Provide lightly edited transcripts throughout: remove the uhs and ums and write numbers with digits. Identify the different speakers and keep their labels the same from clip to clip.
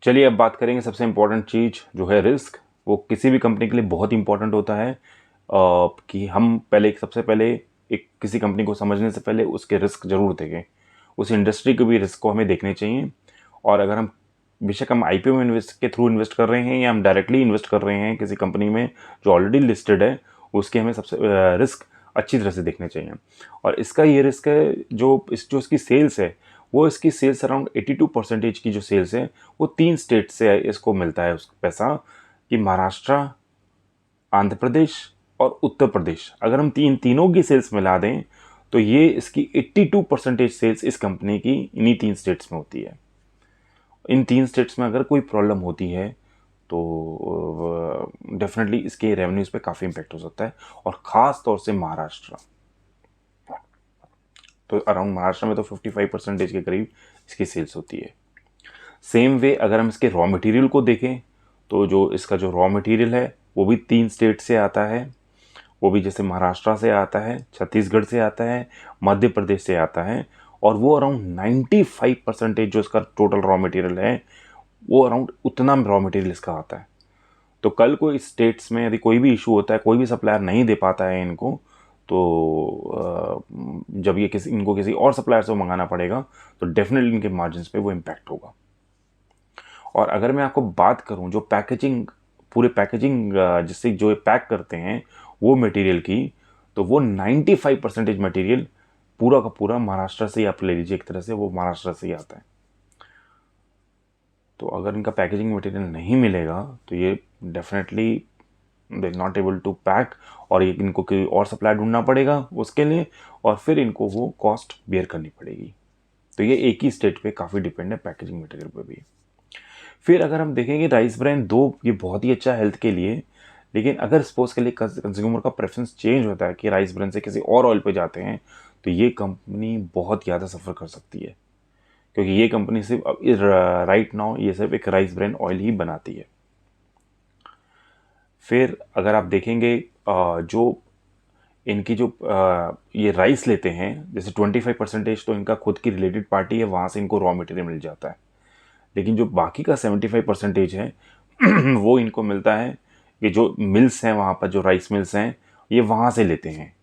Speaker 1: चलिए अब बात करेंगे सबसे इम्पोर्टेंट चीज़ जो है रिस्क। वो किसी भी कंपनी के लिए बहुत इंपॉर्टेंट होता है कि हम पहले सबसे पहले एक किसी कंपनी को समझने से पहले उसके रिस्क ज़रूर देखें। उस इंडस्ट्री के भी रिस्क को हमें देखने चाहिए। और अगर हम बेशक हम आईपीओ में इन्वेस्ट के थ्रू इन्वेस्ट कर रहे हैं या हम डायरेक्टली इन्वेस्ट कर रहे हैं किसी कंपनी में जो ऑलरेडी लिस्टेड है, उसके हमें सबसे रिस्क अच्छी तरह से देखने चाहिए। और इसका ये रिस्क है जो इसकी सेल्स है, वो इसकी सेल्स अराउंड 82% की जो सेल्स है वो 3 स्टेट से इसको मिलता है उसका पैसा, कि महाराष्ट्र, आंध्र प्रदेश और उत्तर प्रदेश। अगर हम तीनों की सेल्स मिला दें तो ये इसकी 82% सेल्स इस कंपनी की इन्हीं 3 स्टेट्स में होती है। इन 3 स्टेट्स में अगर कोई प्रॉब्लम होती है तो डेफिनेटली इसके रेवेन्यूज़ पे काफ़ी इम्पेक्ट हो सकता है, और ख़ास तौर से महाराष्ट्र। तो अराउंड महाराष्ट्र में तो 55% के करीब इसकी सेल्स होती है। सेम वे अगर हम इसके रॉ मटेरियल को देखें तो जो इसका जो रॉ मटेरियल है वो भी 3 स्टेट से आता है। वो भी जैसे महाराष्ट्र से आता है, छत्तीसगढ़ से आता है, मध्य प्रदेश से आता है। और वो अराउंड 95% जो इसका टोटल रॉ मटेरियल है वो अराउंड उतना रॉ मटेरियल इसका आता है। तो कल को इस स्टेट्स में यदि कोई भी इशू होता है, कोई भी सप्लायर नहीं दे पाता है इनको, तो जब ये इनको किसी और सप्लायर से मंगाना पड़ेगा तो डेफिनेटली इनके मार्जिन्स पे वो इम्पैक्ट होगा। और अगर मैं आपको बात करूं जो पैकेजिंग, पूरे पैकेजिंग जिससे जो ये पैक करते हैं वो मटेरियल की, तो वो 95% मटेरियल पूरा का पूरा महाराष्ट्र से ही आप ले लीजिए, एक तरह से वो महाराष्ट्र से ही आता है। तो अगर इनका पैकेजिंग मटेरियल नहीं मिलेगा तो ये definitely they not able to pack, और ये इनको कोई और सप्लाई ढूंढना पड़ेगा उसके लिए, और फिर इनको वो कॉस्ट बेयर करनी पड़ेगी। तो ये एक ही स्टेट पे काफ़ी डिपेंड है पैकेजिंग मटेरियल पे भी। फिर अगर हम देखेंगे राइस ब्रांड दो, ये बहुत ही अच्छा हेल्थ के लिए, लेकिन अगर सपोज के लिए कंज्यूमर का प्रेफरेंस चेंज होता है कि राइस ब्रांड से किसी और ऑयल पे जाते हैं, तो ये कंपनी बहुत ज़्यादा सफ़र कर सकती है, क्योंकि ये कंपनी सिर्फ राइट नाउ ये सिर्फ एक राइस ब्रांड ऑयल ही बनाती है। फिर अगर आप देखेंगे जो इनकी जो ये राइस लेते हैं, जैसे 25% तो इनका खुद की रिलेटेड पार्टी है, वहाँ से इनको रॉ मटेरियल मिल जाता है। लेकिन जो बाकी का 75% है वो इनको मिलता है कि जो मिल्स हैं वहाँ पर, जो राइस मिल्स हैं, ये वहाँ से लेते हैं।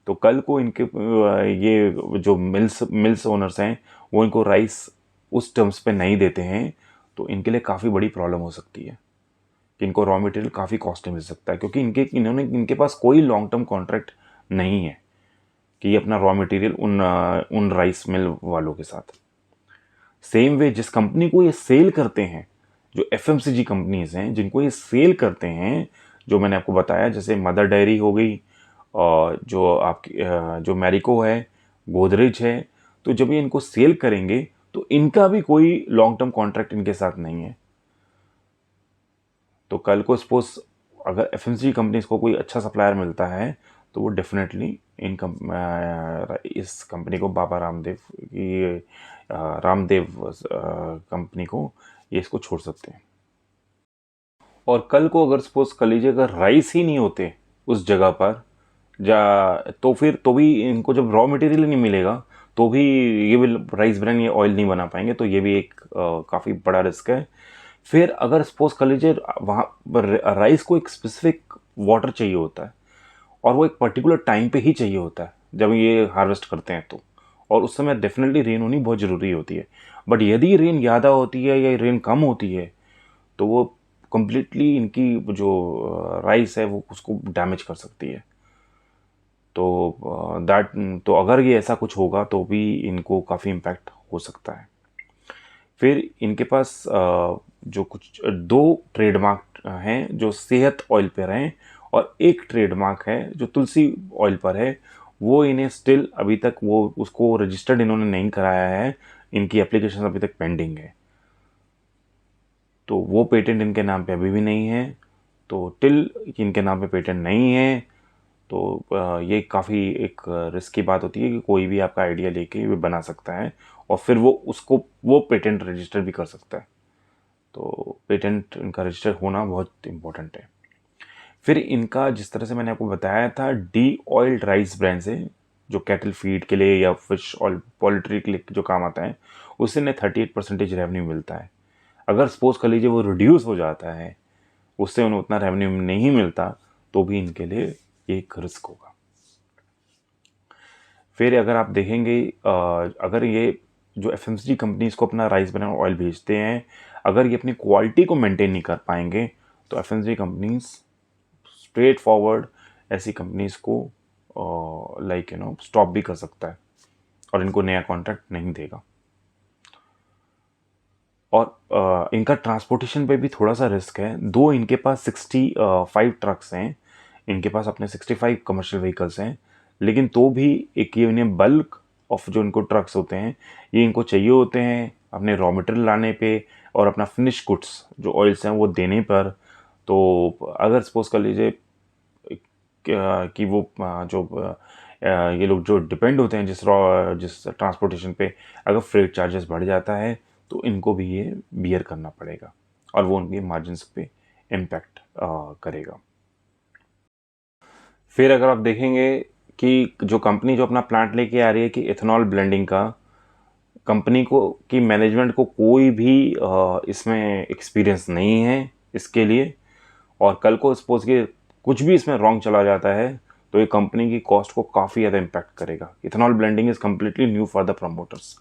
Speaker 1: तो कल को इनके ये जो मिल्स ओनर्स हैं वो इनको राइस उस टर्म्स पे नहीं देते हैं, तो इनके लिए काफ़ी बड़ी प्रॉब्लम हो सकती है कि इनको रॉ मटेरियल काफ़ी कॉस्टली मिल सकता है, क्योंकि इनके पास कोई लॉन्ग टर्म कॉन्ट्रैक्ट नहीं है कि ये अपना रॉ मटेरियल उन राइस मिल वालों के साथ। सेम वे जिस कंपनी को ये सेल करते हैं, जो एफएमसीजी कंपनीज हैं जिनको ये सेल करते हैं, जो मैंने आपको बताया जैसे मदर डेयरी हो गई, और जो आपकी जो मैरिको है, गोदरेज है, तो जब ये इनको सेल करेंगे तो इनका भी कोई लॉन्ग टर्म कॉन्ट्रैक्ट इनके साथ नहीं है। तो कल को सपोज अगर एफएमसीजी कंपनीज को कोई अच्छा सप्लायर मिलता है तो वो डेफिनेटली इस कंपनी को बाबा रामदेव की रामदेव कंपनी को ये इसको छोड़ सकते हैं। और कल को अगर सपोज कर लीजिए अगर राइस ही नहीं होते उस जगह पर, तो फिर तो भी इनको जब रॉ मटेरियल नहीं मिलेगा तो भी ये भी राइस ब्रांड ये ऑयल नहीं बना पाएंगे, तो ये भी एक काफ़ी बड़ा रिस्क है। फिर अगर सपोज कर लीजिए वहाँ पर राइस को एक स्पेसिफिक वाटर चाहिए होता है, और वो एक पर्टिकुलर टाइम पे ही चाहिए होता है जब ये हार्वेस्ट करते हैं, तो और उस समय डेफिनेटली रेन होनी बहुत ज़रूरी होती है। बट यदि रेन ज़्यादा होती है या रेन कम होती है तो वो कम्प्लीटली इनकी जो राइस है वो उसको डैमेज कर सकती है। तो तो अगर ये ऐसा कुछ होगा तो भी इनको काफ़ी इम्पैक्ट हो सकता है। फिर इनके पास जो कुछ दो ट्रेडमार्क हैं जो सेहत ऑयल पर हैं, और एक ट्रेडमार्क है जो तुलसी ऑयल पर है। वो इन्हें स्टिल अभी तक वो उसको रजिस्टर्ड इन्होंने नहीं कराया है, इनकी एप्लीकेशन अभी तक पेंडिंग है, तो वो पेटेंट इनके नाम पे अभी भी नहीं है। तो टिल इनके नाम पे पेटेंट नहीं है तो ये काफ़ी एक रिस्की बात होती है कि कोई भी आपका आइडिया लेके वो बना सकता है और फिर वो पेटेंट रजिस्टर भी कर सकता है। तो पेटेंट इनका रजिस्टर होना बहुत इम्पोर्टेंट है। फिर इनका जिस तरह से मैंने आपको बताया था डी ऑयल्ड राइस ब्रांड से, जो कैटल फीड के लिए या फिश ऑयल पोल्ट्री के लिए जो काम आता है, उससे ने 38% रेवेन्यू मिलता है। अगर सपोज कर लीजिए वो रिड्यूस हो जाता है, उससे उन्हें उतना रेवेन्यू नहीं मिलता, तो भी इनके लिए ये एक रिस्क होगा। फिर अगर आप देखेंगे अगर ये जो एफएमसीजी कंपनीज को अपना राइस ब्रान ऑयल बेचते हैं, अगर ये अपनी क्वालिटी को मेंटेन नहीं कर पाएंगे, तो एफएमसीजी कंपनीज स्ट्रेट फॉरवर्ड ऐसी कंपनीज को स्टॉप भी कर सकता है और इनको नया कॉन्ट्रैक्ट नहीं देगा। और इनका ट्रांसपोर्टेशन पे भी थोड़ा सा रिस्क है। दो इनके पास 65 ट्रक्स हैं, इनके पास अपने 65 कमर्शियल व्हीकल्स हैं, लेकिन तो भी एक ये इन्हें बल्क ऑफ जो इनको ट्रक्स होते हैं, ये इनको चाहिए होते हैं अपने रॉ मटेरियल लाने पे और अपना फिनिश गुड्स जो ऑयल्स हैं वो देने पर। तो अगर सपोज कर लीजिए कि वो ये लोग जो डिपेंड होते हैं जिस ट्रांसपोर्टेशन पे, अगर फ्रेट चार्जेस बढ़ जाता है तो इनको भी ये बियर करना पड़ेगा और वो उनके मार्जिन्स पे इम्पैक्ट करेगा। फिर अगर आप देखेंगे कि जो कंपनी जो अपना प्लांट लेके आ रही है कि इथेनॉल ब्लेंडिंग का, कंपनी को की मैनेजमेंट को कोई भी इसमें एक्सपीरियंस नहीं है इसके लिए, और कल को सपोज कि कुछ भी इसमें रॉन्ग चला जाता है तो ये कंपनी की कॉस्ट को काफ़ी ज़्यादा इम्पैक्ट करेगा। Ethanol blending is completely new for the promoters.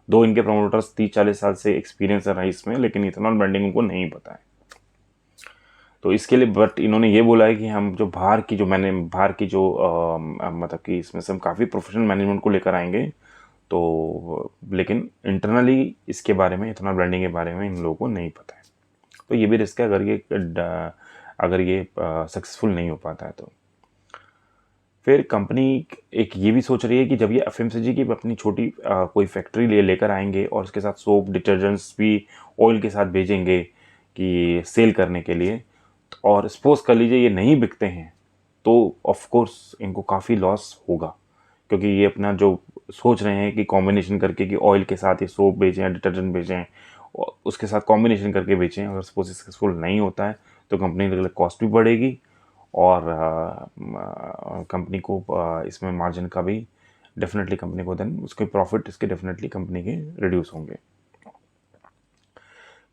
Speaker 1: दो इनके प्रमोटर्स 30-40 साल से एक्सपीरियंस है राइस में, लेकिन इथेनॉल ब्लेंडिंग उनको नहीं पता है। तो इसके लिए बट इन्होंने ये बोला है कि हम जो बाहर की जो मतलब कि इसमें से हम काफ़ी प्रोफेशनल मैनेजमेंट को लेकर आएंगे, तो लेकिन इंटरनली इसके बारे में, इथेनॉल ब्लेंडिंग के बारे में इन लोगों को नहीं पता है। तो ये भी रिस्क है अगर ये सक्सेसफुल नहीं हो पाता है तो। फिर कंपनी एक ये भी सोच रही है कि जब ये एफएमसीजी की अपनी छोटी कोई फैक्ट्री लेकर आएंगे और उसके साथ सोप डिटर्जेंट्स भी ऑयल के साथ भेजेंगे कि सेल करने के लिए, और सपोज कर लीजिए ये नहीं बिकते हैं, तो ऑफ कोर्स इनको काफ़ी लॉस होगा, क्योंकि ये अपना जो सोच रहे हैं कि कॉम्बिनेशन करके कि ऑयल के साथ ये सोप बेचें या डिटर्जेंट बेचें, उसके साथ कॉम्बिनेशन करके बेचें, अगर सपोज सक्सेसफुल नहीं होता है तो कंपनी के लिए कॉस्ट भी बढ़ेगी और कंपनी को इसमें मार्जिन का भी डेफिनेटली कंपनी को देन उसके प्रॉफिट इसके डेफिनेटली कंपनी के रिड्यूस होंगे।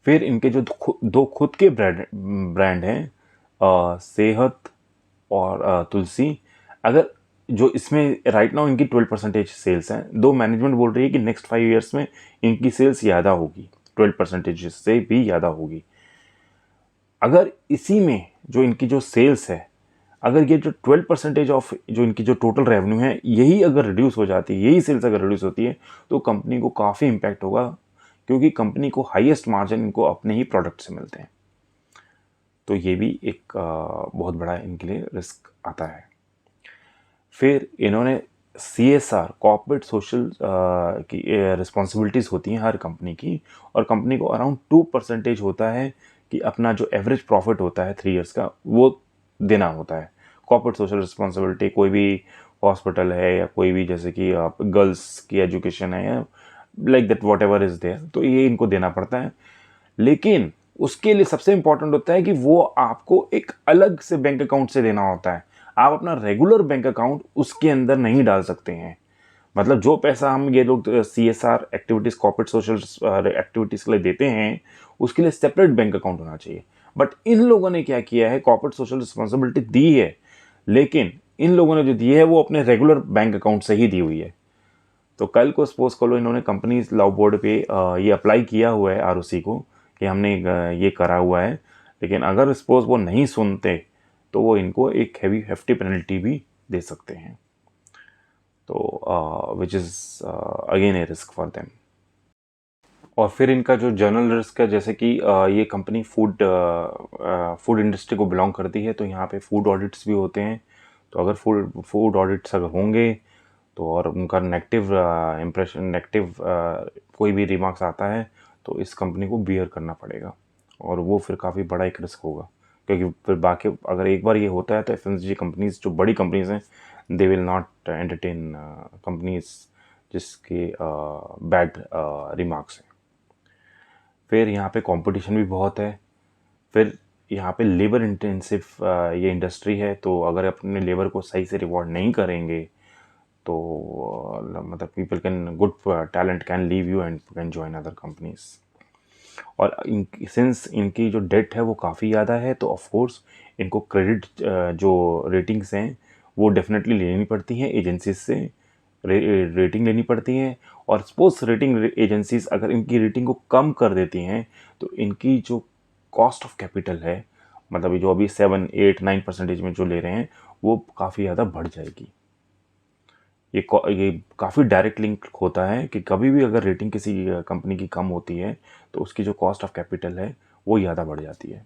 Speaker 1: फिर इनके जो दो खुद के ब्रांड हैं, सेहत और तुलसी, अगर जो इसमें राइट नाउ इनकी 12% सेल्स हैं, दो मैनेजमेंट बोल रही है कि नेक्स्ट 5 ईयर्स में इनकी सेल्स ज़्यादा होगी, 12% से भी ज़्यादा होगी। अगर इसी में जो इनकी जो सेल्स है, अगर ये जो 12% ऑफ जो इनकी जो टोटल रेवेन्यू है, यही अगर रिड्यूस हो जाती है, यही सेल्स अगर रिड्यूस होती है, तो कंपनी को काफ़ी इम्पैक्ट होगा, क्योंकि कंपनी को हाईएस्ट मार्जिन इनको अपने ही प्रोडक्ट से मिलते हैं। तो ये भी एक बहुत बड़ा इनके लिए रिस्क आता है। फिर इन्होंने CSR, कॉर्पोरेट सोशल की रिस्पॉन्सिबिलिटीज़ होती हैं हर कंपनी की, और कंपनी को अराउंड 2% होता है कि अपना जो एवरेज प्रॉफिट होता है 3 ईयर्स का, वो देना होता है। कॉर्पोरेट सोशल रिस्पॉन्सिबिलिटी, कोई भी हॉस्पिटल है या कोई भी, जैसे कि गर्ल्स की एजुकेशन है या like that whatever is there, तो ये इनको देना पड़ता है। लेकिन उसके लिए सबसे इंपॉर्टेंट होता है कि वो आपको एक अलग से बैंक अकाउंट से देना होता है। आप अपना रेगुलर बैंक अकाउंट उसके अंदर नहीं डाल सकते हैं। मतलब जो पैसा हम ये लोग CSR activities, corporate social activities के लिए देते हैं, उसके लिए सेपरेट बैंक अकाउंट होना चाहिए। बट इन लोगों ने क्या किया है, कॉर्पोरेट सोशल रिस्पॉन्सिबिलिटी दी है, लेकिन इन लोगों ने जो दी है वो अपने रेगुलर बैंक अकाउंट से ही दी हुई है। तो कल को सपोज करो इन्होंने कंपनी लॉ बोर्ड पे ये अप्लाई किया हुआ है ROC को कि हमने ये करा हुआ है, लेकिन अगर सपोज वो नहीं सुनते तो वो इनको एक hefty पेनल्टी भी दे सकते हैं। तो which is again a risk for them. और फिर इनका जो जनरल रिस्क है, जैसे कि ये कंपनी फूड इंडस्ट्री को बिलोंग करती है, तो यहाँ पे फूड ऑडिट्स भी होते हैं। तो अगर फूड ऑडिट्स अगर होंगे तो और उनका नेगेटिव इम्प्रेशन, नेगेटिव कोई भी रिमार्क्स आता है, तो इस कंपनी को बियर करना पड़ेगा, और वो फिर काफ़ी बड़ा एक रिस्क होगा, क्योंकि फिर बाकी अगर एक बार ये होता है तो FMCG कंपनीज जो बड़ी कंपनीज हैं, they will not entertain companies जिसके बैड रिमार्क्स हैं। फिर यहाँ पे कंपटीशन भी बहुत है। फिर यहाँ पे लेबर इंटेंसिव ये इंडस्ट्री है, तो अगर अपने लेबर को सही से रिवॉर्ड नहीं करेंगे तो मतलब people can good talent can leave you and can join other companies. और सिंस इनकी जो डेट है वो काफ़ी ज़्यादा है, तो ऑफ कोर्स इनको क्रेडिट जो रेटिंग्स हैं वो डेफिनेटली लेनी पड़ती हैं एजेंसीज से, रेटिंग लेनी पड़ती है। और सपोज रेटिंग एजेंसीज अगर इनकी रेटिंग को कम कर देती हैं तो इनकी जो कॉस्ट ऑफ कैपिटल है, मतलब ये जो अभी 7, 8, 9% में जो ले रहे हैं वो काफ़ी ज़्यादा बढ़ जाएगी। ये काफ़ी डायरेक्ट लिंक होता है कि कभी भी अगर रेटिंग किसी कंपनी की कम होती है तो उसकी जो कॉस्ट ऑफ कैपिटल है वो ज़्यादा बढ़ जाती है।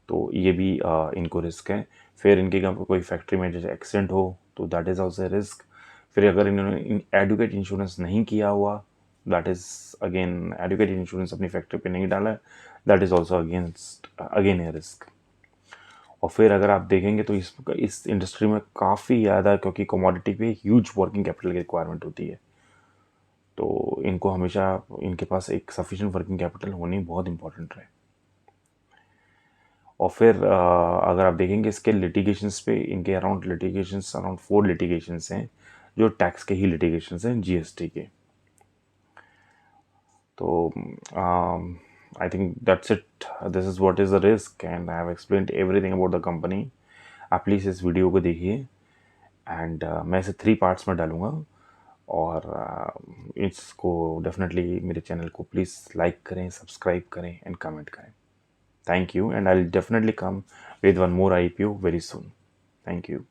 Speaker 1: तो ये भी इनको रिस्क है। फिर इनके कोई फैक्ट्री में जैसे एक्सीडेंट हो तो दैट इज़ ऑल्सो रिस्क। फिर अगर इन्होंने एडुकेट इंश्योरेंस नहीं किया हुआ, that is again educate insurance अपनी फैक्ट्री पे नहीं डाला, that is also against again a risk. और फिर अगर आप देखेंगे तो इस इंडस्ट्री में काफ़ी ज़्यादा, क्योंकि कमोडिटी पे ह्यूज वर्किंग कैपिटल की रिक्वायरमेंट होती है, तो इनको हमेशा इनके पास एक सफिशिएंट वर्किंग कैपिटल होनी बहुत इंपॉर्टेंट है। और फिर अगर आप देखेंगे इसके लिटिगेशंस पे, इनके अराउंड 4 लिटिगेशंस हैं जो टैक्स के ही लिटिगेशंस हैं, जीएसटी के। तो I think that's it, this is what is the risk and I have explained everything about the company. आप प्लीज़ इस वीडियो को देखिए एंड मैं इसे 3 पार्ट्स में डालूँगा। और इसको डेफिनेटली मेरे चैनल को प्लीज़ लाइक करें, सब्सक्राइब करें एंड कमेंट करें। Thank you, and I'll definitely come with one more IPO very soon. Thank you.